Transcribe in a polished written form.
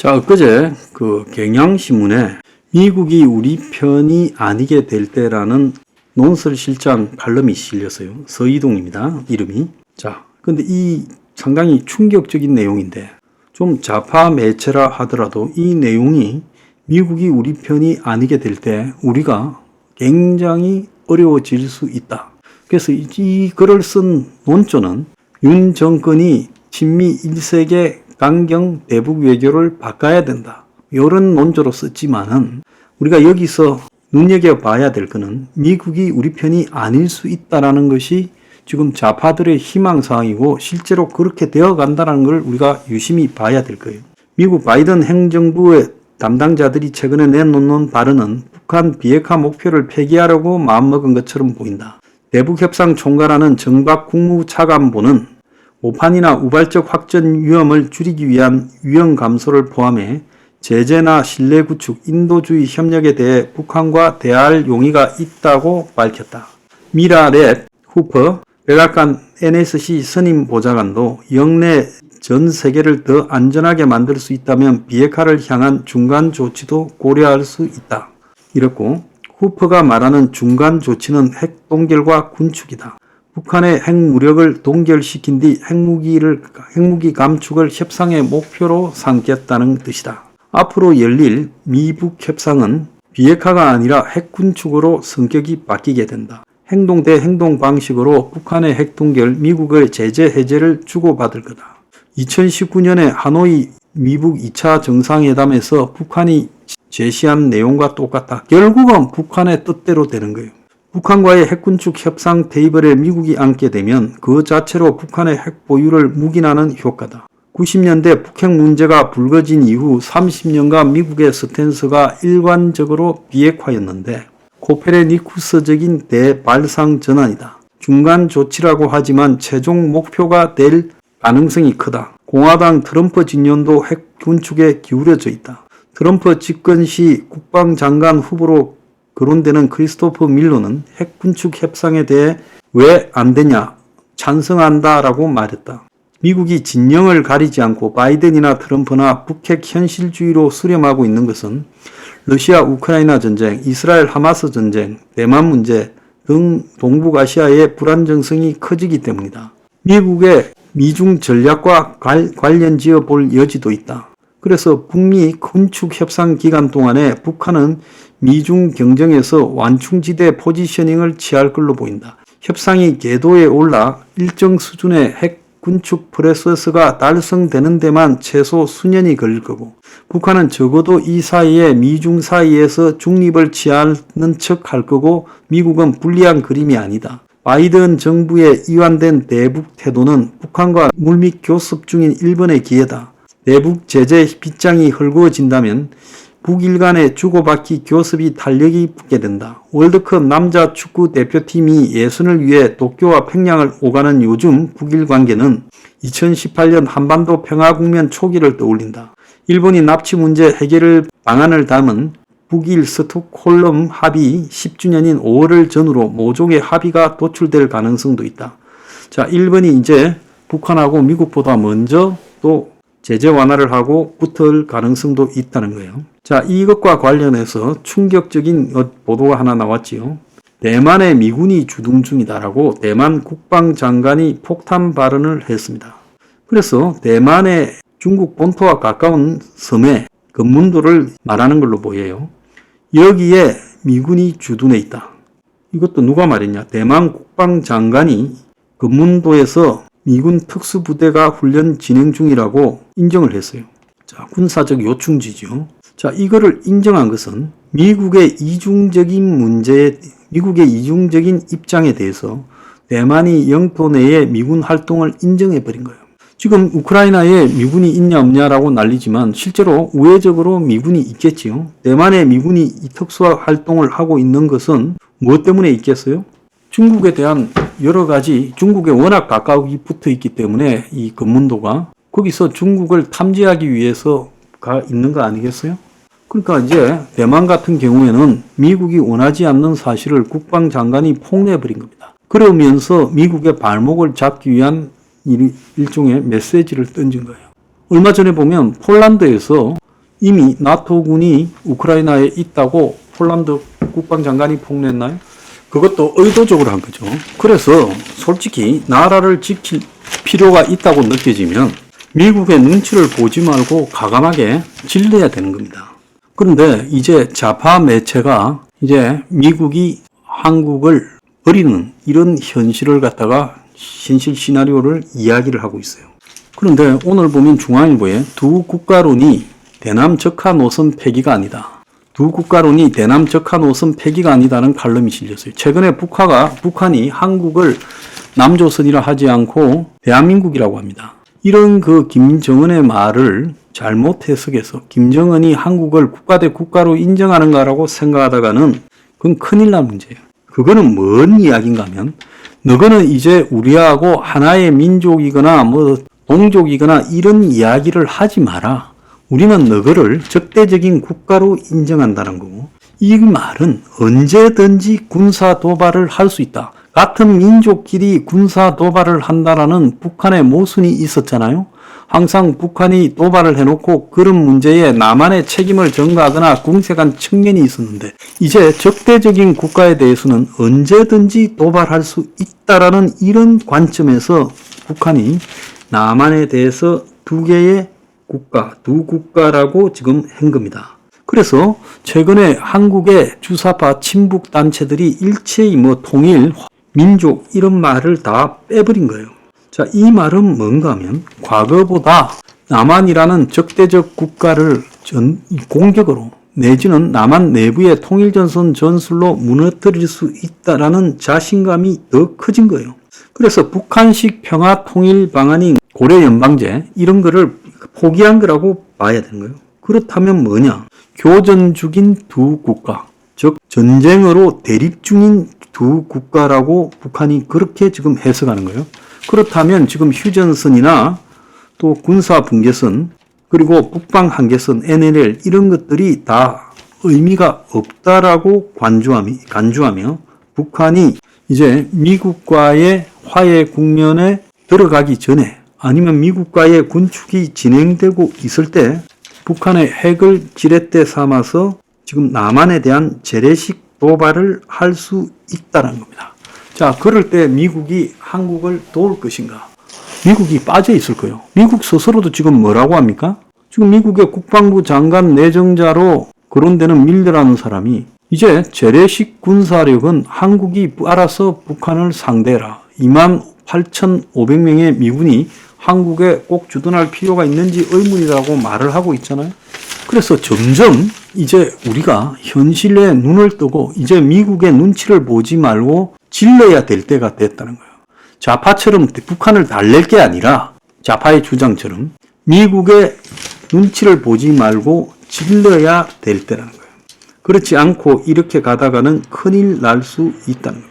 자, 엊그제 그 경향신문에 미국이 우리 편이 아니게 될 때라는 논설실장 칼럼이 실렸어요. 서이동입니다. 이름이. 자, 근데 이 상당히 충격적인 내용인데 좀 좌파 매체라 하더라도 이 내용이 미국이 우리 편이 아니게 될 때 우리가 굉장히 어려워질 수 있다. 그래서 이 글을 쓴 논조는 윤 정권이 친미 1세계 강경 대북 외교를 바꿔야 된다. 이런 논조로 썼지만은 우리가 여기서 눈여겨봐야 될 것은 미국이 우리 편이 아닐 수 있다는 것이 지금 좌파들의 희망사항이고 실제로 그렇게 되어간다는 걸 우리가 유심히 봐야 될 거예요. 미국 바이든 행정부의 담당자들이 최근에 내놓는 발언은 북한 비핵화 목표를 폐기하려고 마음먹은 것처럼 보인다. 대북협상 총괄하는 정박 국무차관보는 오판이나 우발적 확전 위험을 줄이기 위한 위험 감소를 포함해 제재나 신뢰 구축, 인도주의 협력에 대해 북한과 대화할 용의가 있다고 밝혔다. 미라 렛 후퍼 백악관 NSC 선임 보좌관도 영내 전 세계를 더 안전하게 만들 수 있다면 비핵화를 향한 중간 조치도 고려할 수 있다. 이렇고 후퍼가 말하는 중간 조치는 핵 동결과 군축이다. 북한의 핵무력을 동결시킨 뒤 핵무기 감축을 협상의 목표로 삼겠다는 뜻이다. 앞으로 열릴 미북 협상은 비핵화가 아니라 핵군축으로 성격이 바뀌게 된다. 행동 대 행동 방식으로 북한의 핵동결, 미국의 제재 해제를 주고받을 거다. 2019년에 하노이 미북 2차 정상회담에서 북한이 제시한 내용과 똑같다. 결국은 북한의 뜻대로 되는 거예요. 북한과의 핵군축 협상 테이블에 미국이 앉게 되면 그 자체로 북한의 핵 보유를 묵인하는 효과다. 90년대 북핵 문제가 불거진 이후 30년간 미국의 스탠스가 일관적으로 비핵화였는데 코페르니쿠스적인 대발상 전환이다. 중간 조치라고 하지만 최종 목표가 될 가능성이 크다. 공화당 트럼프 진영도 핵 군축에 기울여져 있다. 트럼프 집권 시 국방장관 후보로 거론되는 크리스토퍼 밀러는 핵 군축 협상에 대해 왜 안 되냐 찬성한다라고 말했다. 미국이 진영을 가리지 않고 바이든이나 트럼프나 북핵 현실주의로 수렴하고 있는 것은 러시아 우크라이나 전쟁, 이스라엘 하마스 전쟁, 대만 문제 등 동북아시아의 불안정성이 커지기 때문이다. 미국의 미중 전략과 관련 지어 볼 여지도 있다. 그래서 북미 군축 협상 기간 동안에 북한은 미중 경쟁에서 완충지대 포지셔닝을 취할 걸로 보인다. 협상이 궤도에 올라 일정 수준의 핵 군축 프로세스가 달성되는 데만 최소 수년이 걸릴 거고 북한은 적어도 이 사이에 미중 사이에서 중립을 취하는 척 할 거고 미국은 불리한 그림이 아니다. 바이든 정부의 이완된 대북 태도는 북한과 물밑 교섭 중인 일본의 기회다. 대북 제재 빗장이 헐거워진다면 북일 간의 주고받기 교섭이 탄력이 붙게 된다. 월드컵 남자 축구 대표팀이 예선을 위해 도쿄와 평양을 오가는 요즘 북일 관계는 2018년 한반도 평화국면 초기를 떠올린다. 일본이 납치 문제 해결 방안을 담은 북일 스톡홀름 합의 10주년인 5월을 전후로 모종의 합의가 도출될 가능성도 있다. 자, 일본이 이제 북한하고 미국보다 먼저 또 제재 완화를 하고 붙을 가능성도 있다는 거예요. 자, 이것과 관련해서 충격적인 보도가 하나 나왔지요. 대만의 미군이 주둔 중이다라고 대만 국방장관이 폭탄 발언을 했습니다. 그래서 대만의 중국 본토와 가까운 섬의 금문도를 말하는 걸로 보여요. 여기에 미군이 주둔해 있다. 이것도 누가 말했냐? 대만 국방장관이 금문도에서 미군 특수부대가 훈련 진행 중이라고 인정을 했어요. 자, 군사적 요충지죠. 자, 이거를 인정한 것은 미국의 이중적인 입장에 대해서 대만이 영토 내에 미군 활동을 인정해버린 거예요. 지금 우크라이나에 미군이 있냐 없냐라고 난리지만 실제로 우회적으로 미군이 있겠지요. 대만에 미군이 이 특수화 활동을 하고 있는 것은 무엇 때문에 있겠어요? 중국에 대한 여러 가지 중국에 워낙 가까이 붙어 있기 때문에 이 금문도가 거기서 중국을 탐지하기 위해서가 있는 거 아니겠어요? 그러니까 이제 대만 같은 경우에는 미국이 원하지 않는 사실을 국방장관이 폭로해버린 겁니다. 그러면서 미국의 발목을 잡기 위한 일종의 메시지를 던진 거예요. 얼마 전에 보면 폴란드에서 이미 나토군이 우크라이나에 있다고 폴란드 국방장관이 폭로했나요? 그것도 의도적으로 한 거죠. 그래서 솔직히 나라를 지킬 필요가 있다고 느껴지면 미국의 눈치를 보지 말고 과감하게 질러야 되는 겁니다. 그런데 이제 좌파 매체가 이제 미국이 한국을 버리는 이런 현실을 갖다가 현실 시나리오를 이야기를 하고 있어요. 그런데 오늘 보면 중앙일보에 두 국가론이 대남 적화 노선 폐기가 아니다. 두 국가론이 대남 적화 노선 폐기가 아니다는 칼럼이 실렸어요. 최근에 북한이 한국을 남조선이라 하지 않고 대한민국이라고 합니다. 이런 김정은의 말을 잘못 해석해서 김정은이 한국을 국가 대 국가로 인정하는가라고 생각하다가는 그건 큰일 날 문제예요. 그거는 뭔 이야기인가 하면 너거는 이제 우리하고 하나의 민족이거나 동족이거나 이런 이야기를 하지 마라. 우리는 너거를 적대적인 국가로 인정한다는 거고, 이 말은 언제든지 군사 도발을 할 수 있다. 같은 민족끼리 군사 도발을 한다라는 북한의 모순이 있었잖아요. 항상 북한이 도발을 해놓고 그런 문제에 남한의 책임을 전가하거나 궁색한 측면이 있었는데, 이제 적대적인 국가에 대해서는 언제든지 도발할 수 있다라는 이런 관점에서 북한이 남한에 대해서 두 개의 국가, 두 국가라고 지금 한 겁니다. 그래서 최근에 한국의 주사파 친북 단체들이 일체의 통일, 민족 이런 말을 다 빼버린 거예요. 자, 이 말은 뭔가 하면 과거보다 남한이라는 적대적 국가를 공격으로 내지는 남한 내부의 통일전선 전술로 무너뜨릴 수 있다라는 자신감이 더 커진 거예요. 그래서 북한식 평화 통일 방안인 고려 연방제 이런 거를 포기한 거라고 봐야 되는 거예요. 그렇다면 뭐냐? 교전 중인 두 국가, 즉 전쟁으로 대립 중인 두 국가라고 북한이 그렇게 지금 해석하는 거예요. 그렇다면 지금 휴전선이나 또 군사 분계선 그리고 북방 한계선 NLL 이런 것들이 다 의미가 없다라고 간주하며 북한이 이제 미국과의 화해 국면에 들어가기 전에 아니면 미국과의 군축이 진행되고 있을 때 북한의 핵을 지렛대 삼아서 지금 남한에 대한 재래식 도발을 할 수 있다는 겁니다. 자, 그럴 때 미국이 한국을 도울 것인가? 미국이 빠져 있을 거예요. 미국 스스로도 지금 뭐라고 합니까? 지금 미국의 국방부 장관 내정자로 거론되는 밀러라는 사람이 이제 재래식 군사력은 한국이 알아서 북한을 상대해라. 28,500명의 미군이 한국에 꼭 주둔할 필요가 있는지 의문이라고 말을 하고 있잖아요. 그래서 점점 이제 우리가 현실에 눈을 뜨고 이제 미국의 눈치를 보지 말고 질러야 될 때가 됐다는 거예요. 좌파처럼 북한을 달랠 게 아니라 좌파의 주장처럼 미국의 눈치를 보지 말고 질러야 될 때라는 거예요. 그렇지 않고 이렇게 가다가는 큰일 날 수 있다는 거예요.